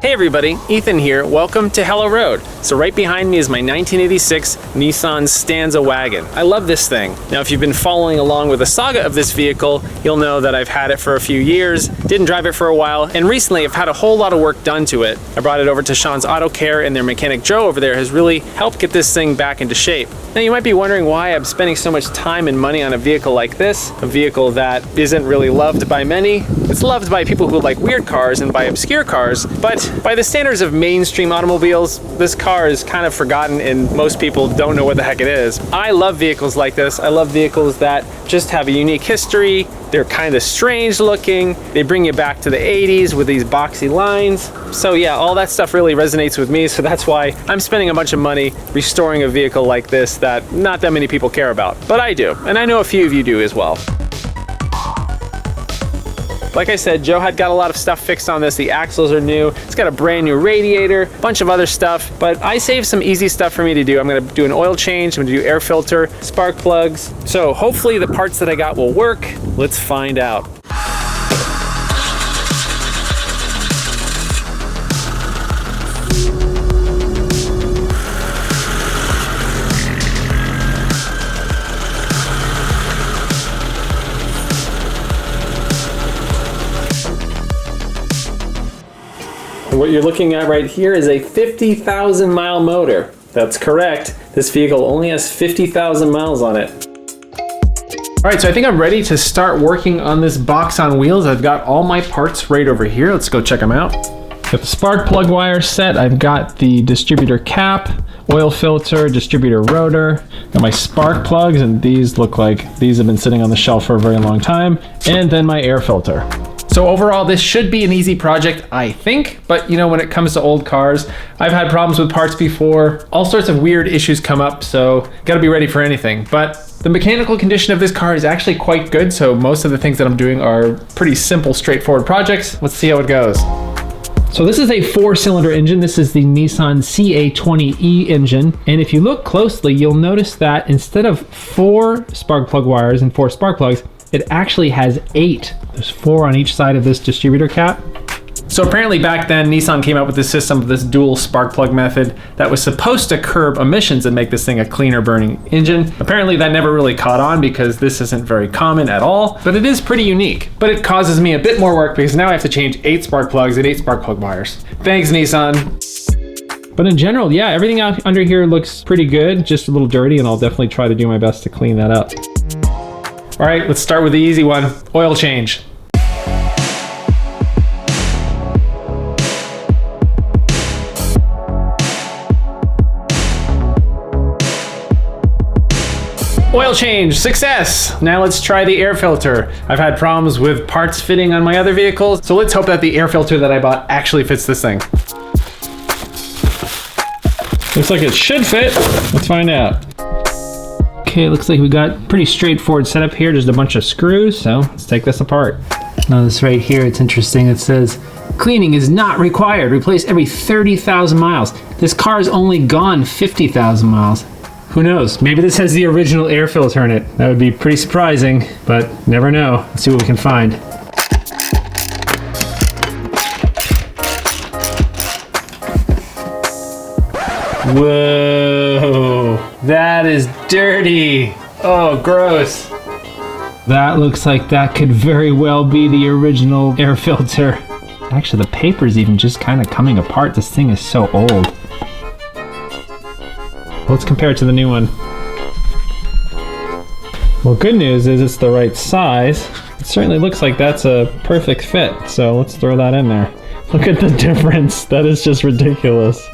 Hey everybody, Ethan here. Welcome to Hello Road. So right behind me is my 1986 Nissan Stanza Wagon. I love this thing. Now if you've been following along with the saga of this vehicle, you'll know that I've had it for a few years, didn't drive it for a while, and recently I've had a whole lot of work done to it. I brought it over to Sean's Auto Care, and their mechanic Joe over there has really helped get this thing back into shape. Now you might be wondering why I'm spending so much time and money on a vehicle like this, a vehicle that isn't really loved by many. It's loved by people who like weird cars and by obscure cars, but by the standards of mainstream automobiles, this car is kind of forgotten and most people don't know what the heck it is. I love vehicles like this. I love vehicles that just have a unique history. They're kind of strange looking. They bring you back to the 80s with these boxy lines. So yeah, all that stuff really resonates with me. So that's why I'm spending a bunch of money restoring a vehicle like this that not that many people care about. But I do, and I know a few of you do as well. Like I said, Joe had got a lot of stuff fixed on this. The axles are new. It's got a brand new radiator, a bunch of other stuff, but I saved some easy stuff for me to do. I'm gonna do an oil change, I'm gonna do air filter, spark plugs. So hopefully the parts that I got will work. Let's find out. What you're looking at right here is a 50,000 mile motor. That's correct. This vehicle only has 50,000 miles on it. All right, so I think I'm ready to start working on this box on wheels. I've got all my parts right over here. Let's go check them out. Got the spark plug wire set. I've got the distributor cap, oil filter, distributor rotor. Got my spark plugs, and these look like these have been sitting on the shelf for a very long time. And then my air filter. So overall, this should be an easy project, I think, but you know, when it comes to old cars, I've had problems with parts before. All sorts of weird issues come up, so gotta be ready for anything. But the mechanical condition of this car is actually quite good, so most of the things that I'm doing are pretty simple, straightforward projects. Let's see how it goes. So this is a 4-cylinder engine. This is the Nissan CA20E engine. And if you look closely, you'll notice that instead of 4 spark plug wires and 4 spark plugs, it actually has 8. There's 4 on each side of this distributor cap. So apparently back then, Nissan came up with this system of this dual spark plug method that was supposed to curb emissions and make this thing a cleaner burning engine. Apparently that never really caught on because this isn't very common at all, but it is pretty unique. But it causes me a bit more work because now I have to change 8 spark plugs and 8 spark plug wires. Thanks, Nissan. But in general, yeah, everything out under here looks pretty good, just a little dirty, and I'll definitely try to do my best to clean that up. All right, let's start with the easy one, oil change. Oil change, success! Now let's try the air filter. I've had problems with parts fitting on my other vehicles, so let's hope that the air filter that I bought actually fits this thing. Looks like it should fit. Let's find out. Okay, it looks like we got pretty straightforward setup here, just a bunch of screws, so let's take this apart. Now this right here, it's interesting, it says, cleaning is not required, replace every 30,000 miles. This car's only gone 50,000 miles. Who knows, maybe this has the original air filter in it. That would be pretty surprising, but never know. Let's see what we can find. Whoa, that is dirty. Oh, gross. That looks like that could very well be the original air filter. Actually, the paper's even just kind of coming apart. This thing is so old. Let's compare it to the new one. Well, good news is it's the right size. It certainly looks like that's a perfect fit, so let's throw that in there. Look at the difference. That is just ridiculous.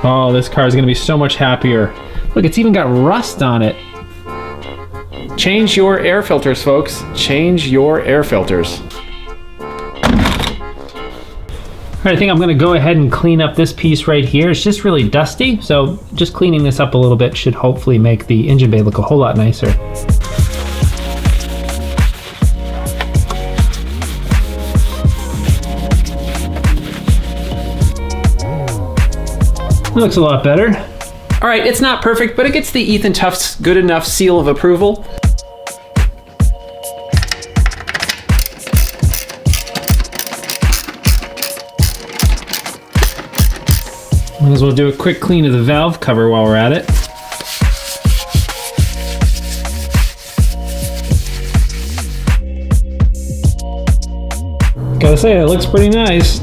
Oh, this car is going to be so much happier. Look, it's even got rust on it. Change your air filters, folks. Change your air filters. All right, I think I'm going to go ahead and clean up this piece right here. It's just really dusty, so just cleaning this up a little bit should hopefully make the engine bay look a whole lot nicer. That looks a lot better. All right, it's not perfect, but it gets the Ethan Tufts good enough seal of approval. Might as well do a quick clean of the valve cover while we're at it. Gotta say, it looks pretty nice.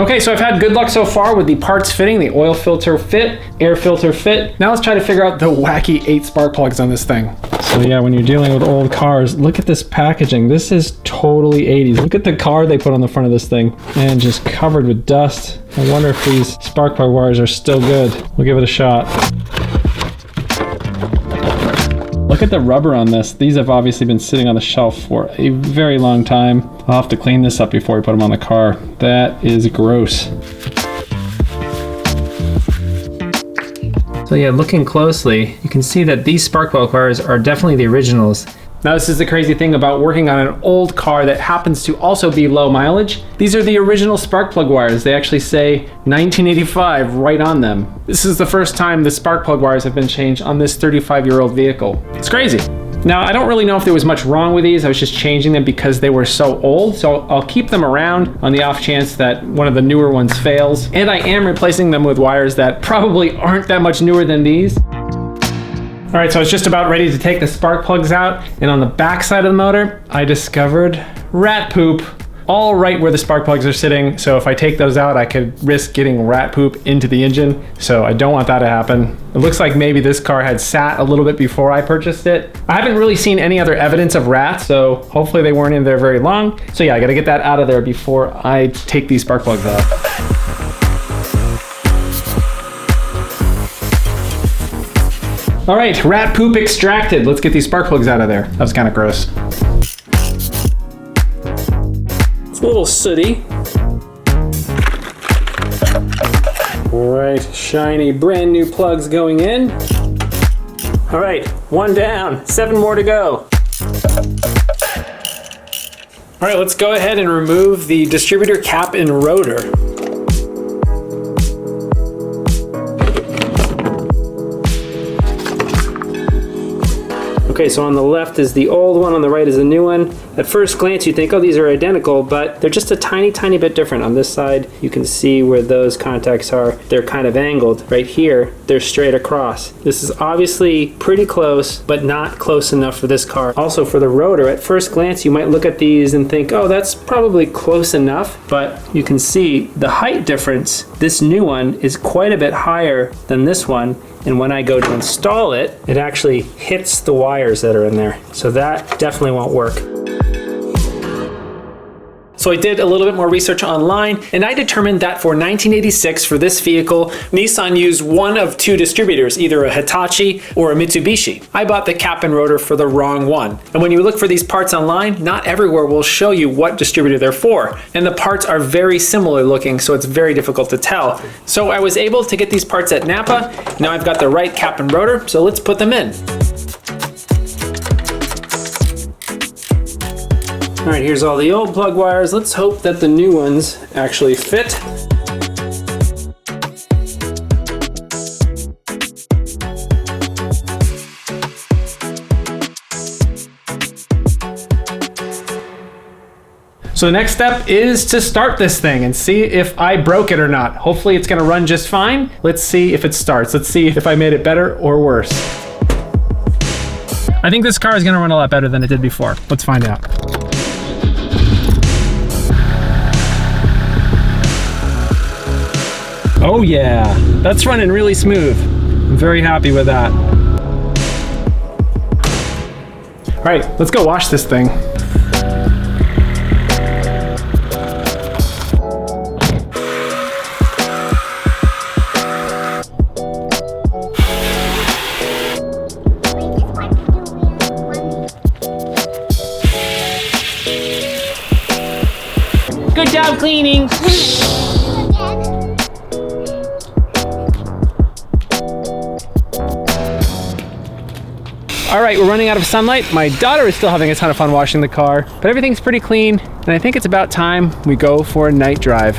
Okay, so I've had good luck so far with the parts fitting, the oil filter fit, air filter fit. Now let's try to figure out the wacky 8 spark plugs on this thing. So yeah, when you're dealing with old cars, look at this packaging. This is totally 80s. Look at the car they put on the front of this thing, and just covered with dust. I wonder if these spark plug wires are still good. We'll give it a shot. Look at the rubber on this. These have obviously been sitting on the shelf for a very long time. I'll have to clean this up before we put them on the car. That is gross. So yeah, looking closely, you can see that these spark plug wires are definitely the originals. Now this is the crazy thing about working on an old car that happens to also be low mileage. These are the original spark plug wires. They actually say 1985 right on them. This is the first time the spark plug wires have been changed on this 35-year-old vehicle. It's crazy. Now, I don't really know if there was much wrong with these. I was just changing them because they were so old. So I'll keep them around on the off chance that one of the newer ones fails. And I am replacing them with wires that probably aren't that much newer than these. All right, so I was just about ready to take the spark plugs out. And on the back side of the motor, I discovered rat poop all right where the spark plugs are sitting. So if I take those out, I could risk getting rat poop into the engine. So I don't want that to happen. It looks like maybe this car had sat a little bit before I purchased it. I haven't really seen any other evidence of rats, so hopefully they weren't in there very long. So yeah, I gotta get that out of there before I take these spark plugs out. All right, rat poop extracted. Let's get these spark plugs out of there. That was kind of gross. It's a little sooty. All right, shiny brand new plugs going in. All right, 1 down, 7 more to go. All right, let's go ahead and remove the distributor cap and rotor. Okay, so on the left is the old one, on the right is the new one. At first glance, you think, oh, these are identical, but they're just a tiny, tiny bit different. On this side, you can see where those contacts are. They're kind of angled. Right here, they're straight across. This is obviously pretty close, but not close enough for this car. Also, for the rotor, at first glance, you might look at these and think, oh, that's probably close enough, but you can see the height difference. This new one is quite a bit higher than this one. And when I go to install it, it actually hits the wires that are in there. So that definitely won't work. So I did a little bit more research online, and I determined that for 1986 for this vehicle, Nissan used one of 2 distributors, either a Hitachi or a Mitsubishi. I bought the cap and rotor for the wrong one. And when you look for these parts online, not everywhere will show you what distributor they're for. And the parts are very similar looking, so it's very difficult to tell. So I was able to get these parts at Napa. Now I've got the right cap and rotor, so let's put them in. All right, here's all the old plug wires. Let's hope that the new ones actually fit. So the next step is to start this thing and see if I broke it or not. Hopefully it's gonna run just fine. Let's see if it starts. Let's see if I made it better or worse. I think this car is gonna run a lot better than it did before. Let's find out. Oh yeah, that's running really smooth. I'm very happy with that. All right, let's go wash this thing. Good job cleaning. All right, we're running out of sunlight. My daughter is still having a ton of fun washing the car, but everything's pretty clean, and I think it's about time we go for a night drive.